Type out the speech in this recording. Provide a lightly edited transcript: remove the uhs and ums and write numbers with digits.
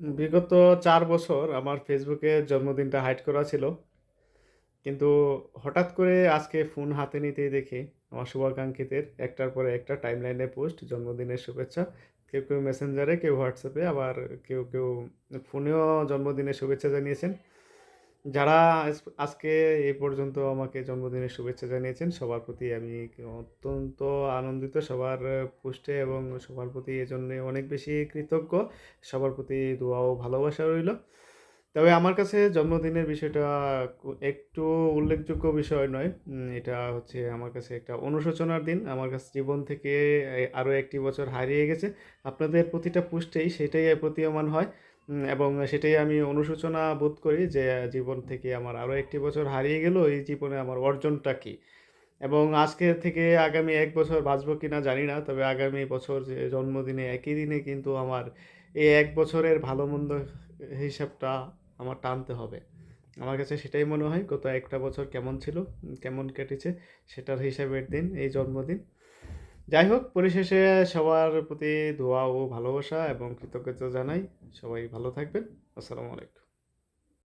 বিগত ৪ বছর আমার ফেসবুকে জন্মদিনটা হাইড করা ছিল। কিন্তু হঠাৎ করে আজকে ফোন হাতে নিতেই দেখি আমার শুভাকাঙ্ক্ষীদের একটার পরে একটা টাইমলাইনে পোস্ট জন্মদিনের শুভেচ্ছা। কেউ মেসেঞ্জারে, কেউ হোয়াটসঅ্যাপে, আবার কেউ ফোনেও জন্মদিনের শুভেচ্ছা জানিয়েছেন। যারা আজকে এই পর্যন্ত আমাকে জন্মদিনের শুভেচ্ছা জানিয়েছেন সবার প্রতি আমি অত্যন্ত আনন্দিত। সবার পোস্টে এবং সবার প্রতি এজন্যে অনেক বেশি কৃতজ্ঞ। সবার প্রতি দোয়া ও ভালোবাসা রইল। তবে আমার কাছে জন্মদিনের বিষয়টা একটু উল্লেখযোগ্য বিষয় নয়। এটা হচ্ছে আমার কাছে একটা অনুশোচনার দিন। আমার কাছে জীবন থেকে আরো একটি বছর হারিয়ে গেছে। আপনাদের প্রতিটা পোস্টেই সেটাই প্রতীয়মান হয়। এবং সেটাই আমি অনুশোচনা বোধ করি যে জীবন থেকে আমার আরো একটি বছর হারিয়ে গেল। এই জীবনে আমার অর্জনটা কি? এবং আজকে থেকে আগামী ১ বছর বাঁচবো কিনা জানি না। তবে আগামী বছর যে জন্মদিনে একই দিনে কিন্তু আমার এই ১ বছরের ভালো-মন্দ হিসাবটা আমার টানতে হবে। আমার কাছে সেটাই মনে হয় গত একটা বছর কেমন ছিল, কেমন কেটেছে সেটার হিসাবের দিন এই জন্মদিন। যাই হোক পরিশেষে সবার প্রতি দোয়া ও ভালোবাসা এবং কৃতজ্ঞতা জানাই। সবাই ভালো থাকবেন। আসসালামু আলাইকুম।